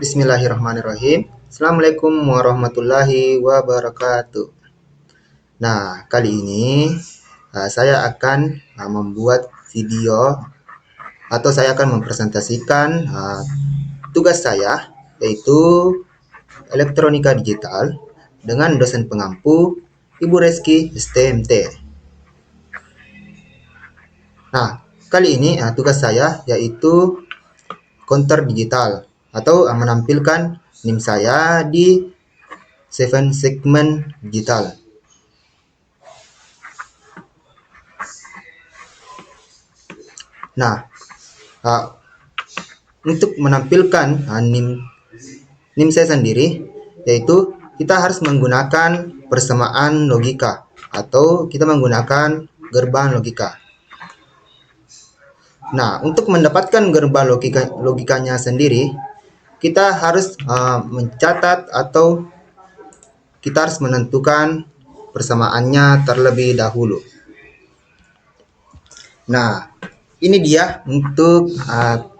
Bismillahirrahmanirrahim. Assalamualaikum warahmatullahi wabarakatuh. Nah, kali ini saya akan membuat video atau saya akan mempresentasikan tugas saya, yaitu elektronika digital dengan dosen pengampu Ibu Reski STMT. Nah, kali ini tugas saya yaitu counter digital atau menampilkan NIM saya di 7 segmen digital. Nah, untuk menampilkan NIM saya sendiri, yaitu kita harus menggunakan persamaan logika atau kita menggunakan gerbang logika. Nah, untuk mendapatkan gerbang logikanya sendiri, kita harus mencatat atau kita harus menentukan persamaannya terlebih dahulu. Nah, ini dia untuk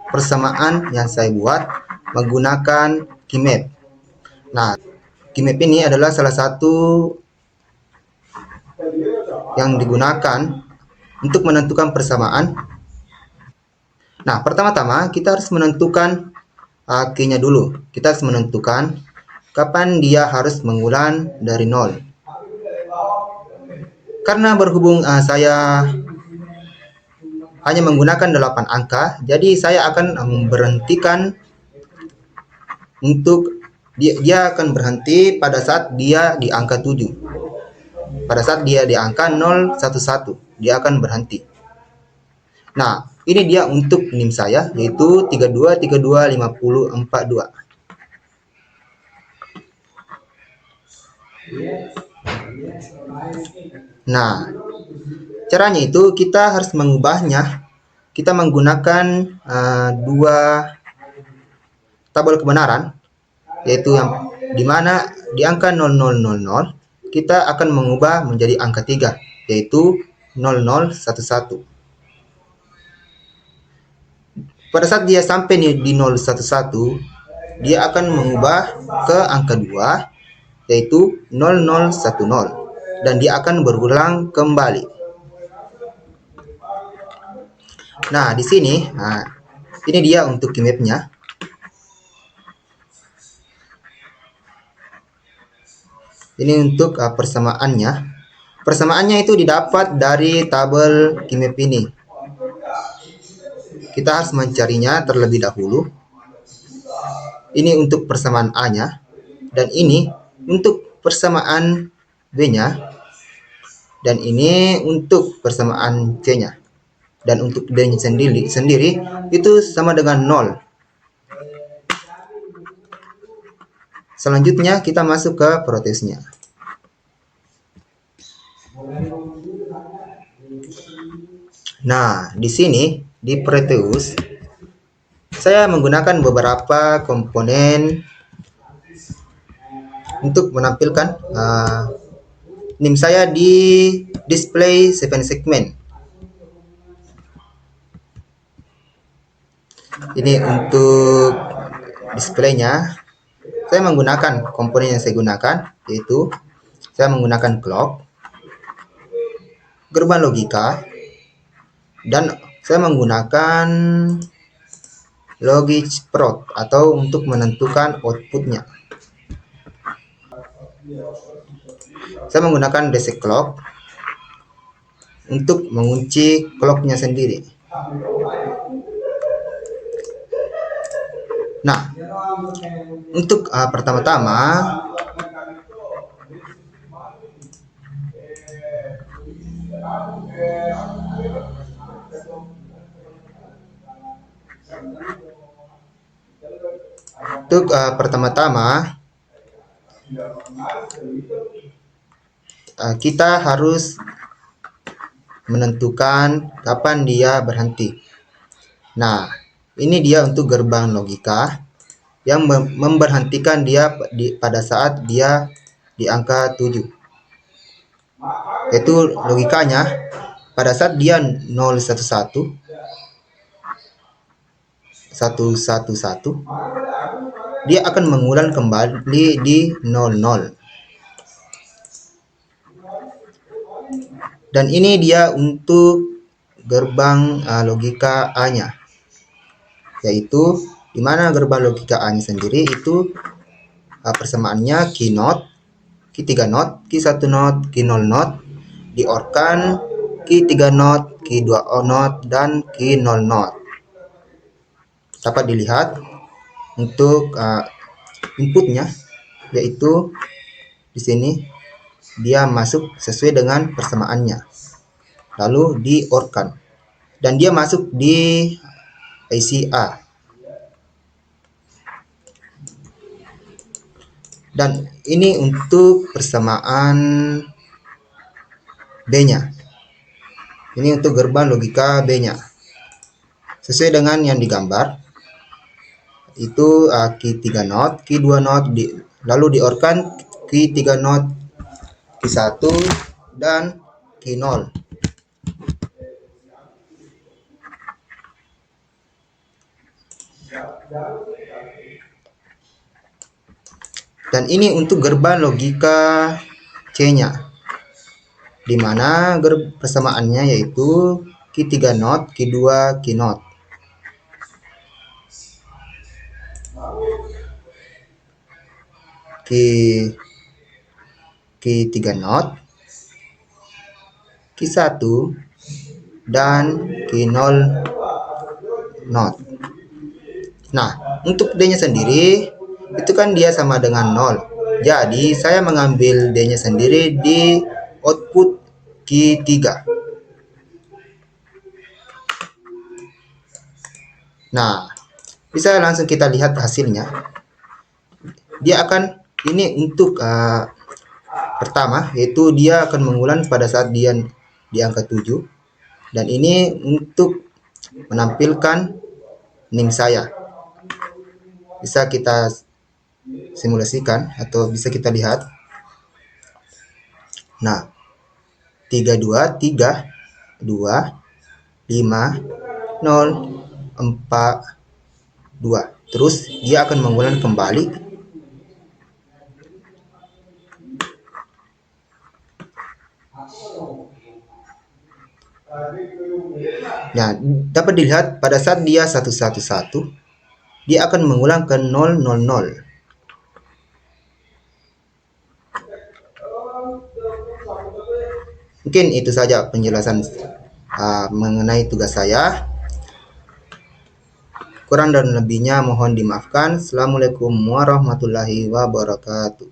persamaan yang saya buat menggunakan Keymap. Nah, Keymap ini adalah salah satu yang digunakan untuk menentukan persamaan. Nah, pertama-tama kita harus menentukan key-nya dulu. Kita harus menentukan kapan dia harus mengulang dari 0. Karena berhubung saya hanya menggunakan 8 angka, jadi saya akan memberhentikan untuk dia akan berhenti pada saat dia di angka 7. Pada saat dia di angka 011, dia akan berhenti. Nah, ini dia untuk NIM saya, yaitu 32325042. Nah, caranya itu kita harus mengubahnya. Kita menggunakan dua tabel kebenaran, yaitu yang dimana di angka 0000 kita akan mengubah menjadi angka 3, yaitu 0011. Pada saat dia sampai di 011, dia akan mengubah ke angka 2, yaitu 0010, dan dia akan berulang kembali. Nah, di sini, ini dia untuk keymapnya. Ini untuk persamaannya. Persamaannya itu didapat dari tabel keymap ini. Kita harus mencarinya terlebih dahulu. Ini untuk persamaan A-nya, dan ini untuk persamaan B-nya, dan ini untuk persamaan C-nya. Dan untuk D-nya sendiri itu sama dengan 0. Selanjutnya kita masuk ke protesnya. Nah, di sini di Proteus saya menggunakan beberapa komponen untuk menampilkan NIM saya di display 7 segmen. Ini untuk displaynya. Saya menggunakan komponen yang saya gunakan, yaitu saya menggunakan clock, gerbang logika, dan saya menggunakan logic prot atau untuk menentukan outputnya. Saya menggunakan basic clock untuk mengunci clocknya sendiri. Nah, untuk pertama-tama kita harus menentukan kapan dia berhenti. Nah, ini dia untuk gerbang logika yang memberhentikan dia pada saat dia di angka 7. Yaitu logikanya pada saat dia 011 111 dia akan mengulang kembali di 00. Dan ini dia untuk gerbang logika A-nya, yaitu di mana gerbang logika A-nya sendiri itu persamaannya key not, key 3 not, key 1 not, key 0 not, di OR kan key 3 not, key 2 not, dan key 0 not. Dapat dilihat untuk inputnya, yaitu di sini dia masuk sesuai dengan persamaannya, lalu di OR kan, dan dia masuk di IC A. Dan ini untuk persamaan B-nya. Ini untuk gerbang logika B-nya. Sesuai dengan yang digambar, itu key 3 not, key 2 not, lalu di OR kan key 3 not, key 1, dan key 0. Dan ini untuk gerbang logika C-nya, di mana persamaannya yaitu key 3 not, key 2, key not. Key 3 not, key 1, dan key 0 not. Nah, untuk D-nya sendiri itu kan dia sama dengan 0. Jadi saya mengambil D-nya sendiri di output key 3. Nah, bisa langsung kita lihat hasilnya. Dia akan ini untuk pertama, yaitu dia akan mengulang pada saat dia di angka 7. Dan ini untuk menampilkan NIM saya. Bisa kita simulasikan atau bisa kita lihat. Nah, 32, 3, 2, 5, 0, 4, 2. Terus dia akan mengulang kembali. Nah, dapat dilihat pada saat dia 111, dia akan mengulang ke 000. Mungkin itu saja penjelasan mengenai tugas saya. Kurang dan lebihnya mohon dimaafkan. Assalamualaikum warahmatullahi wabarakatuh.